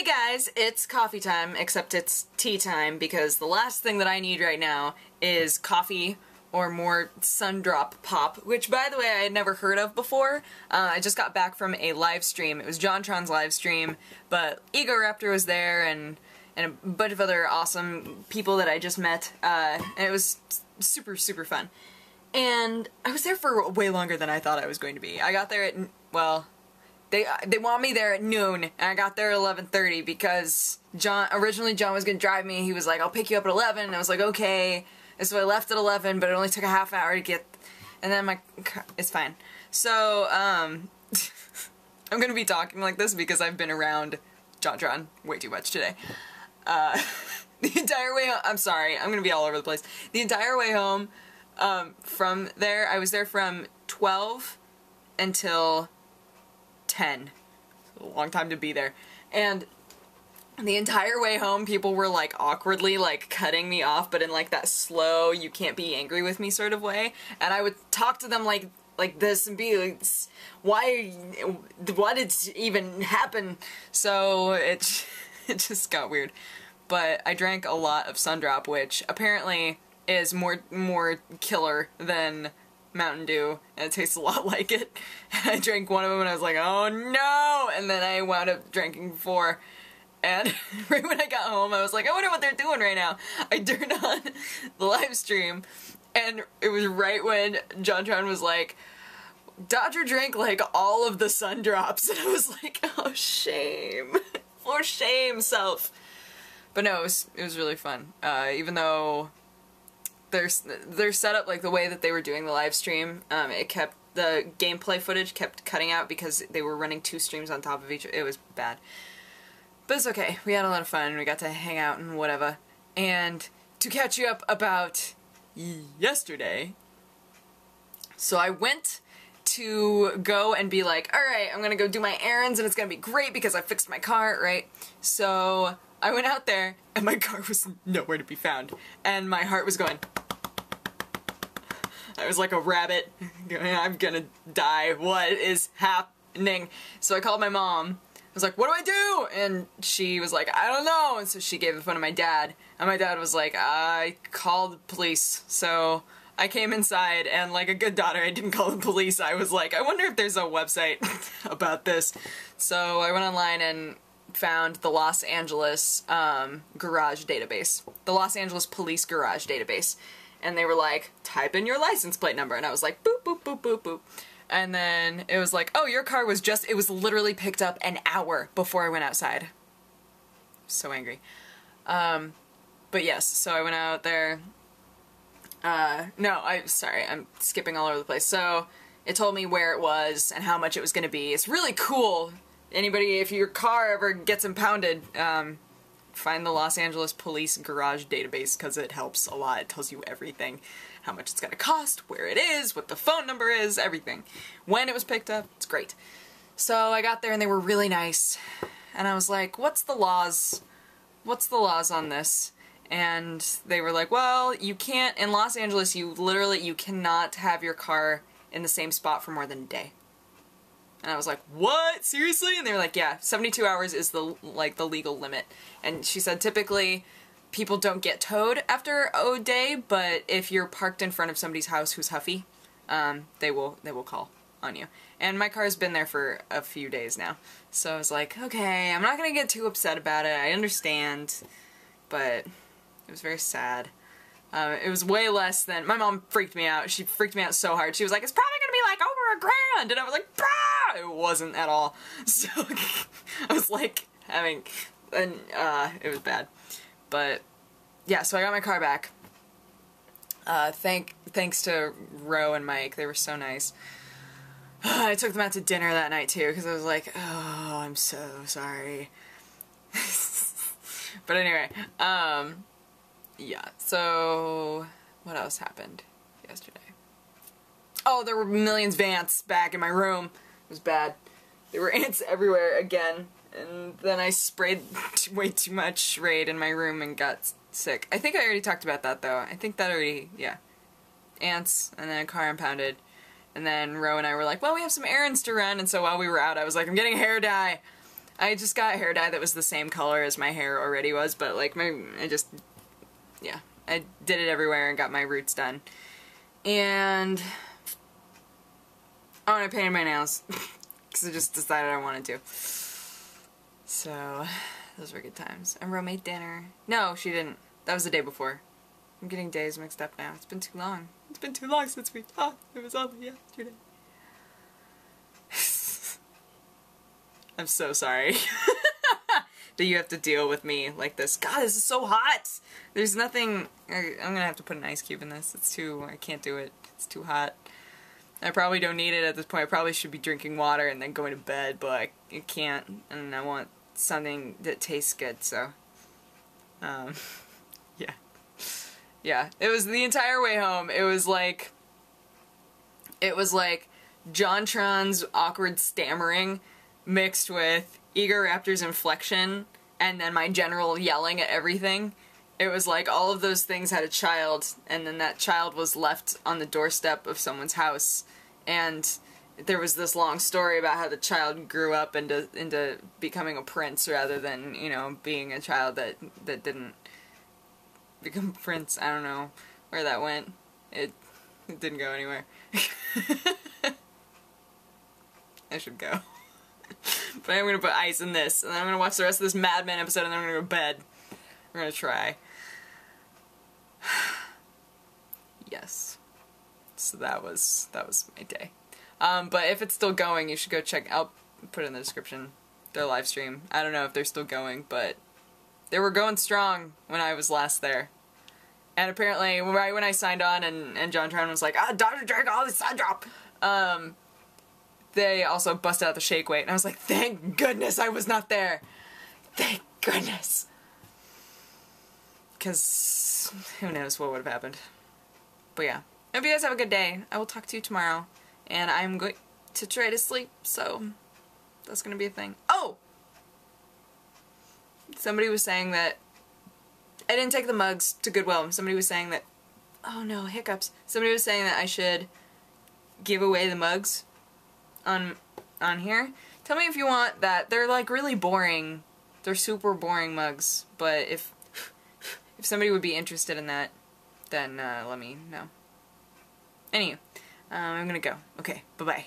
guys, it's coffee time, except it's tea time because the last thing that I need right now is coffee or more Sundrop pop, which by the way I had never heard of before. I just got back from a live stream. It was JonTron's live stream, but Ego Raptor was there and a bunch of other awesome people that I just met, and it was super, super fun. And I was there for way longer than I thought I was going to be. I got there at, well, they want me there at noon, and I got there at 11:30 because originally John was going to drive me. He was like, I'll pick you up at 11, and I was like, okay. And so I left at 11, but it only took a half hour to get, and then it's fine. So, I'm going to be talking like this because I've been around JonTron way too much today. The entire way home, I'm sorry, I'm going to be all over the place. The entire way home, from there, I was there from 12 until 10. It's a long time to be there. And the entire way home, people were like awkwardly like cutting me off, but in like that slow, you can't be angry with me sort of way. And I would talk to them like this and be like, what did even happen? So it just got weird. But I drank a lot of Sundrop, which apparently is more killer than Mountain Dew, and it tastes a lot like it. I drank one of them and I was like, oh no! And then I wound up drinking 4. And right when I got home, I was like, I wonder what they're doing right now. I turned on the live stream, and it was right when JonTron was like, Dodger drank like all of the Sundrops, and I was like, oh shame. For shame, self. But no, it was really fun. Even though they're set up like the way that they were doing the live stream, the gameplay footage kept cutting out because they were running 2 streams on top of each other. It was bad. But it's okay. We had a lot of fun. We got to hang out and whatever. And to catch you up about yesterday, so I went to go and be like, alright, I'm gonna go do my errands and it's gonna be great because I fixed my car, right? So I went out there and my car was nowhere to be found. And my heart was going. I was like a rabbit. I'm gonna die. What is happening? So I called my mom. I was like, what do I do? And she was like, I don't know. And so she gave the phone to my dad. And my dad was like, I called the police. So I came inside, and like a good daughter, I didn't call the police. I was like, I wonder if there's a website about this. So I went online and found the Los Angeles garage database. The Los Angeles Police Garage database. And they were like, type in your license plate number. And I was like, boop, boop, boop, boop, boop. And then it was like, oh, your car was it was literally picked up an hour before I went outside. So angry. But yes, so I went out there. Sorry, I'm skipping all over the place. So it told me where it was and how much it was going to be. It's really cool. Anybody, if your car ever gets impounded, find the Los Angeles Police Garage database because it helps a lot. It tells you everything. How much it's going to cost, where it is, what the phone number is, everything. When it was picked up, it's great. So I got there and they were really nice. And I was like, what's the laws? What's the laws on this? And they were like, well, you can't, in Los Angeles, you cannot have your car in the same spot for more than a day. And I was like, what? Seriously? And they were like, yeah, 72 hours is the legal limit. And she said typically people don't get towed after a day, but if you're parked in front of somebody's house who's huffy, they will call on you. And my car's been there for a few days now. So I was like, okay, I'm not gonna get too upset about it. I understand. But it was very sad. It was way less than... My mom freaked me out. She freaked me out so hard. She was like, it's probably gonna be like over $1,000! And I was like, bah! It wasn't at all. So I was like having... And it was bad. But yeah, so I got my car back. Thanks to Ro and Mike. They were so nice. I took them out to dinner that night too, because I was like, oh, I'm so sorry. But anyway, yeah, so what else happened yesterday? Oh, there were millions of ants back in my room. It was bad. There were ants everywhere again, and then I sprayed way too much Raid in my room and got sick. I think I already talked about that though. I think that already, yeah. Ants, and then a car impounded. And then Ro and I were like, well, we have some errands to run, and so while we were out, I was like, I'm getting a hair dye. I just got hair dye that was the same color as my hair already was, but like yeah, I did it everywhere and got my roots done. And oh, and I painted my nails because I just decided I wanted to. So those were good times. And Ro made dinner. No, she didn't. That was the day before. I'm getting days mixed up now. It's been too long. It's been too long since we talked. It was only yesterday. I'm so sorry that you have to deal with me like this. God, this is so hot! There's nothing... I'm gonna have to put an ice cube in this. It's too... I can't do it. It's too hot. I probably don't need it at this point. I probably should be drinking water and then going to bed, but I can't. And I want something that tastes good, so... yeah. Yeah. It was the entire way home. It was like JonTron's awkward stammering mixed with Egoraptor's inflection and then my general yelling at everything. It was like all of those things had a child, and then that child was left on the doorstep of someone's house, and there was this long story about how the child grew up into becoming a prince rather than, you know, being a child that didn't become a prince. I don't know where that went. It didn't go anywhere. I should go. But I'm gonna put ice in this, and then I'm gonna watch the rest of this Mad Men episode, and then I'm gonna go to bed. We're gonna try. Yes. So that was my day. But if it's still going, you should go check. I'll put it in the description. Their live stream. I don't know if they're still going, but they were going strong when I was last there. And apparently, right when I signed on, and JonTron was like, Dr. Drake, all this sun drop. They also busted out the shake weight, and I was like, thank goodness I was not there. Thank goodness. Because who knows what would have happened. But yeah. I hope you guys have a good day. I will talk to you tomorrow. And I'm going to try to sleep, so that's going to be a thing. Oh! Somebody was saying that I didn't take the mugs to Goodwill. Somebody was saying that... Oh no, hiccups. Somebody was saying that I should give away the mugs on here. Tell me if you want that. They're like really boring. They're super boring mugs. But if somebody would be interested in that, then let me know. Anyway, I'm gonna go. Okay, bye-bye.